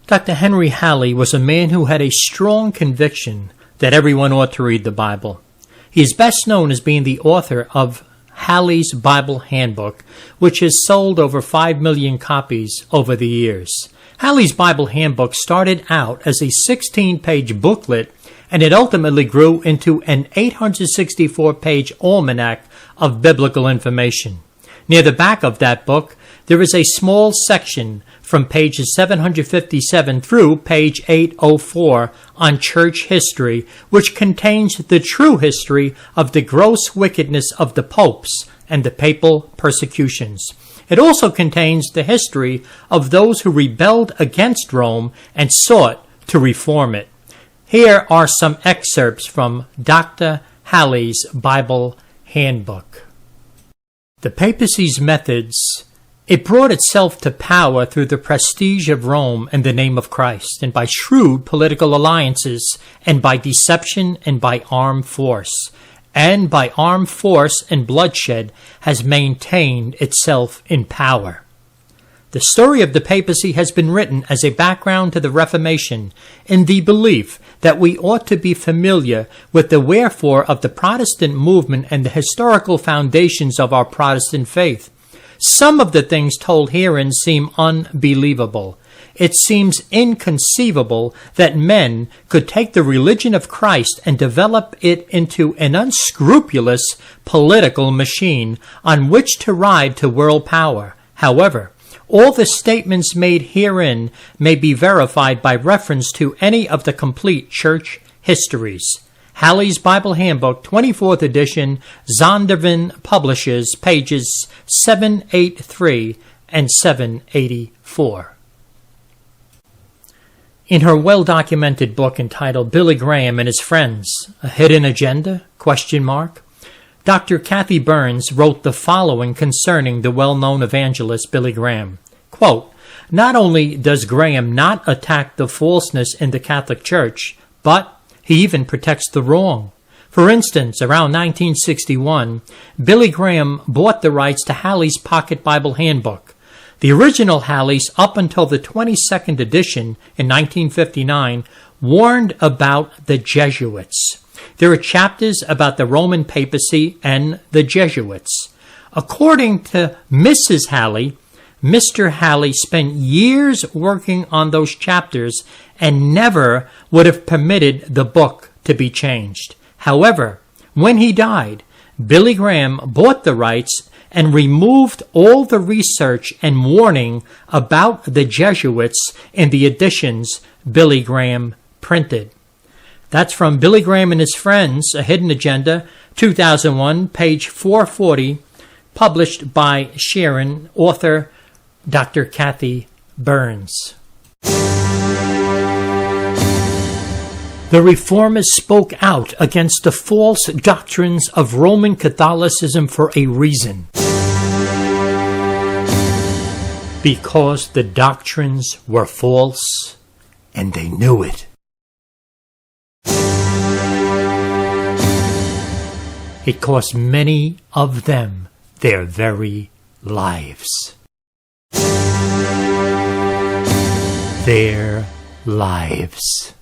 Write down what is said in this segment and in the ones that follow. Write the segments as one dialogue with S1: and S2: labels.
S1: Dr. Henry Halley was a man who had a strong conviction that everyone ought to read the Bible. He is best known as being the author of Halley'S Bible Handbook, which has sold over 5 million copies over the years. Halley'S Bible Handbook started out as a 16-page booklet, and it ultimately grew into an 864-page almanac of biblical information. Near the back of that book, there is a small section from pages 757 through page 804 on church history, which contains the true history of the gross wickedness of the popes and the papal persecutions. It also contains the history of those who rebelled against Rome and sought to reform it. Here are some excerpts from Dr. Halley's Bible Handbook. The papacy's methods. It brought itself to power through the prestige of Rome and the name of Christ, and by shrewd political alliances, and by deception, and by armed force. And by armed force and bloodshed has maintained itself in power. The story of the papacy has been written as a background to the Reformation, in the belief that we ought to be familiar with the wherefore of the Protestant movement and the historical foundations of our Protestant faith. Some of the things told herein seem unbelievable. It seems inconceivable that men could take the religion of Christ and develop it into an unscrupulous political machine on which to ride to world power. However, all the statements made herein may be verified by reference to any of the complete church histories. Halley's Bible Handbook, 24th edition, Zondervan Publishers, pages 783 and 784. In her well-documented book entitled Billy Graham and His Friends, A Hidden Agenda? Dr. Kathy Burns wrote the following concerning the well-known evangelist Billy Graham. Quote, "Not only does Graham not attack the falseness in the Catholic Church, but he even protects the wrong. For instance, around 1961, Billy Graham bought the rights to Halley's Pocket Bible Handbook. The original Halley's, up until the 22nd edition in 1959, warned about the Jesuits. There are chapters about the Roman papacy and the Jesuits. According to Mrs. Halley, Mr. Halley spent years working on those chapters and never would have permitted the book to be changed. However, when he died, Billy Graham bought the rights and removed all the research and warning about the Jesuits in the editions Billy Graham printed." That's from Billy Graham and His Friends, A Hidden Agenda, 2001, page 440, published by Sharon, author Dr. Kathy Burns. The Reformers spoke out against the false doctrines of Roman Catholicism for a reason. Because the doctrines were false, and they knew it. It cost many of them their very lives. Their lives.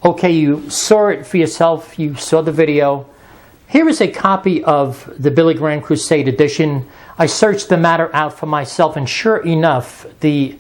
S1: Okay, you saw it for yourself. You saw the video. Here is a copy of the Billy Graham Crusade edition. I searched the matter out for myself, and sure enough, the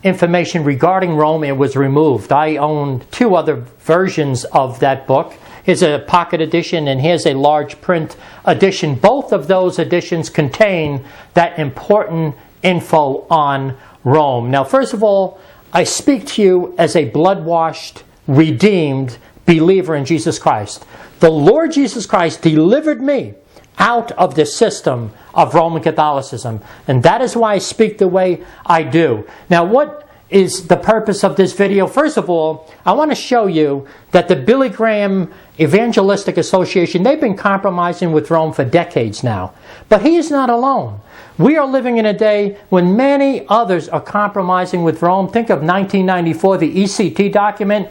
S1: information regarding Rome, it was removed. I own 2 other versions of that book. Here's a pocket edition, and here's a large print edition. Both of those editions contain that important info on Rome. Now, first of all, I speak to you as a blood-washed, redeemed believer in Jesus Christ. The Lord Jesus Christ delivered me out of the system of Roman Catholicism, and that is why I speak the way I do. Now, what is the purpose of this video? First of all, I want to show you that the Billy Graham Evangelistic Association, they've been compromising with Rome for decades now. But he is not alone. We are living in a day when many others are compromising with Rome. Think of 1994, the ECT document.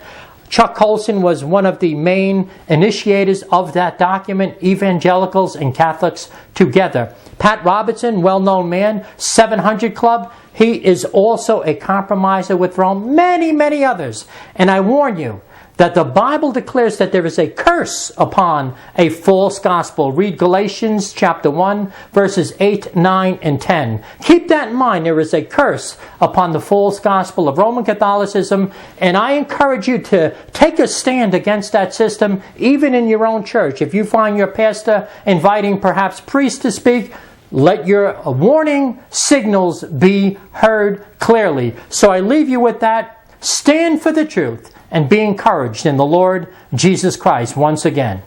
S1: Chuck Colson was one of the main initiators of that document, evangelicals and Catholics together. Pat Robertson, well-known man, 700 Club, he is also a compromiser with Rome. Many, many others. And I warn you that the Bible declares that there is a curse upon a false gospel. Read Galatians chapter 1, verses 8, 9, and 10. Keep that in mind. There is a curse upon the false gospel of Roman Catholicism, and I encourage you to take a stand against that system, even in your own church. If you find your pastor inviting perhaps priests to speak, let your warning signals be heard clearly. So I leave you with that. Stand for the truth and be encouraged in the Lord Jesus Christ once again.